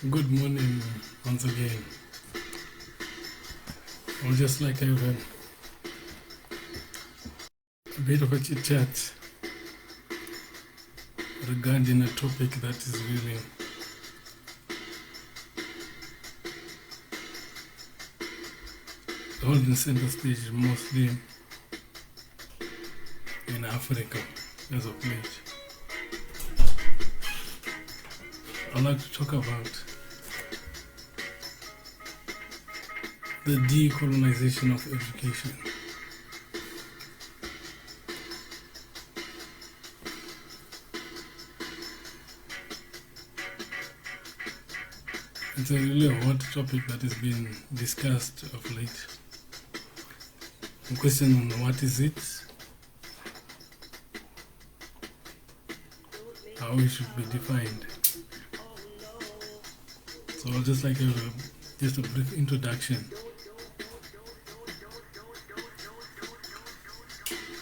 Good morning once again. I would just like to have a bit of a chit chat regarding a topic that is really holding center stage mostly in Africa as of late. I'd like to talk about the decolonization of education. It's a really hot topic that is being discussed of late. The question on what is it, how it should be defined. So I'll just like just a brief introduction.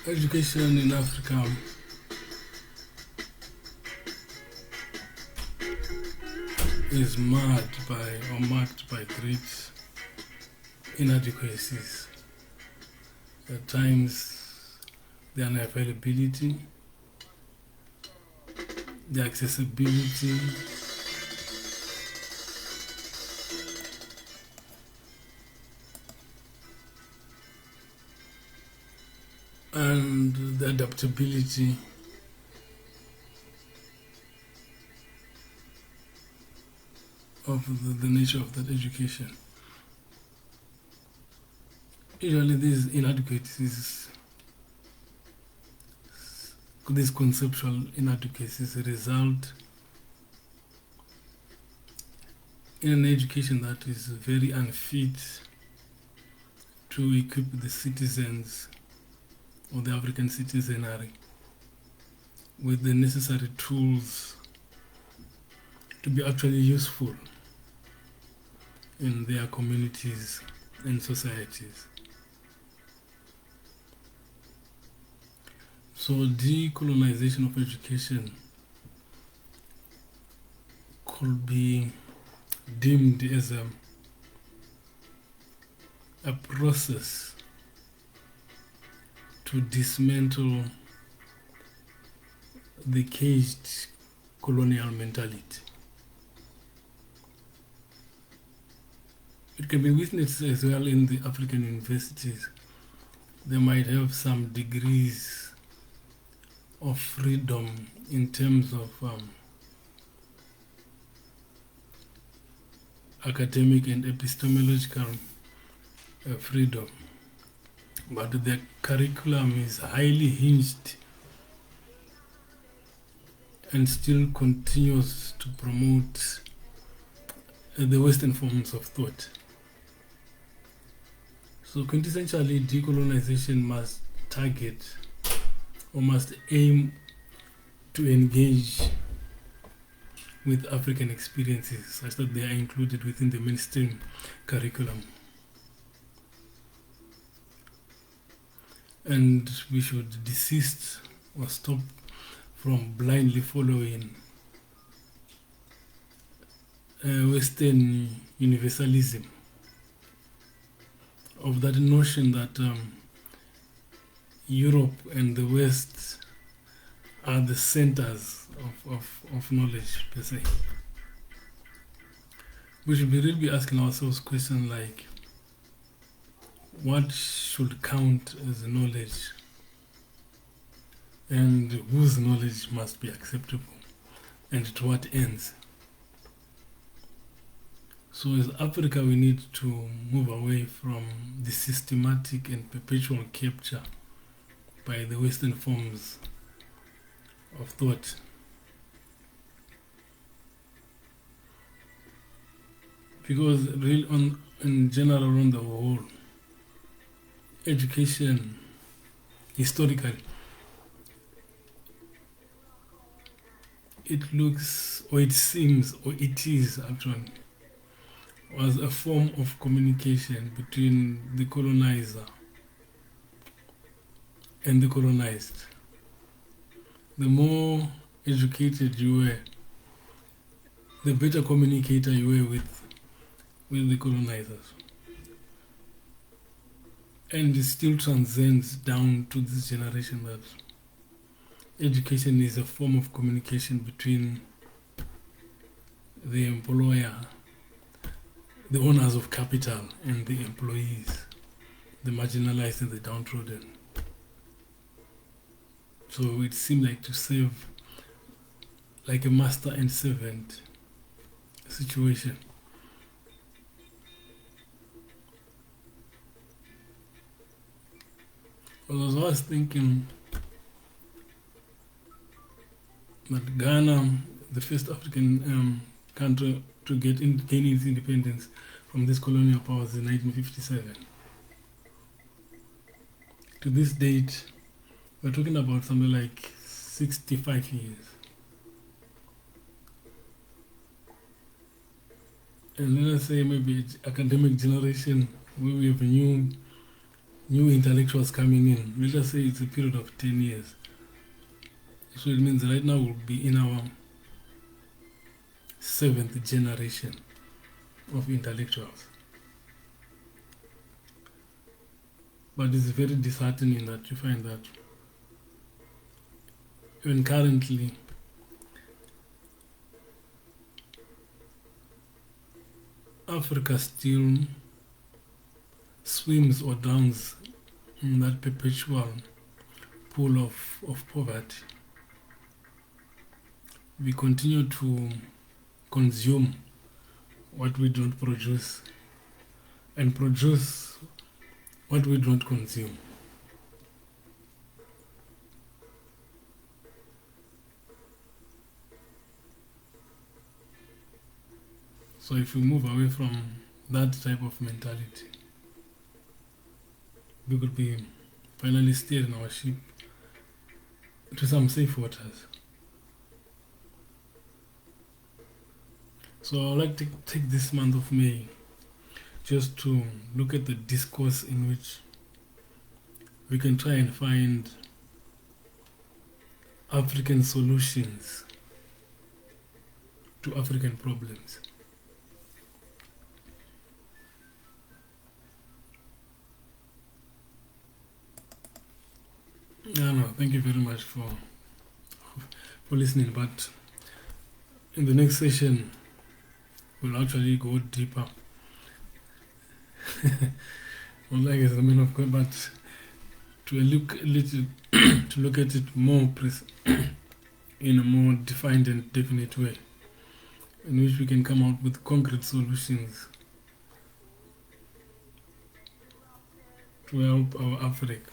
Education in Africa is marked by great inadequacies. At times, the unavailability, the accessibility, and the adaptability of the nature of that education. Usually these inadequacies, these conceptual inadequacies result in an education that is very unfit to equip the citizens or the African citizenry with the necessary tools to be actually useful in their communities and societies. So decolonization of education could be deemed as a process to dismantle the caged colonial mentality. It can be witnessed as well in the African universities. They might have some degrees of freedom in terms of academic and epistemological freedom, but the curriculum is highly hinged and still continues to promote the Western forms of thought. So quintessentially, decolonization must target or must aim to engage with African experiences such that they are included within the mainstream curriculum. And we should desist or stop from blindly following Western universalism, of that notion that Europe and the West are the centers of knowledge per se. We should really be asking ourselves questions like, what should count as knowledge, and whose knowledge must be acceptable, and to what ends? So as Africa, we need to move away from the systematic and perpetual capture by the Western forms of thought. Because really in general, on the whole, education historically, it looks, or it seems, or it is actually, was a form of communication between the colonizer and the colonized. The more educated you were, the better communicator you were with the colonizers. And it still transcends down to this generation that education is a form of communication between the employer, the owners of capital, and the employees, the marginalized and the downtrodden. So it seemed like to serve like a master and servant situation. Well, I was thinking that Ghana, the first African country to gain its independence from these colonial powers in 1957. To this date, we're talking about something like 65 years. And let us say maybe academic generation where we have new intellectuals coming in. Let us say it's a period of 10 years. So it means right now we'll be in our 7th generation of intellectuals. But it's very disheartening that you find that even currently Africa still swims or drowns in that perpetual pool of poverty. We continue to consume what we don't produce and produce what we don't consume. So if we move away from that type of mentality, we could be finally steering our ship to some safe waters. So I would like to take this month of May just to look at the discourse in which we can try and find African solutions to African problems. No, thank you very much for listening, but in the next session we'll actually go deeper. Well, I guess the man of God, but to look a little to look at it more in a more defined and definite way, in which we can come out with concrete solutions to help our Africa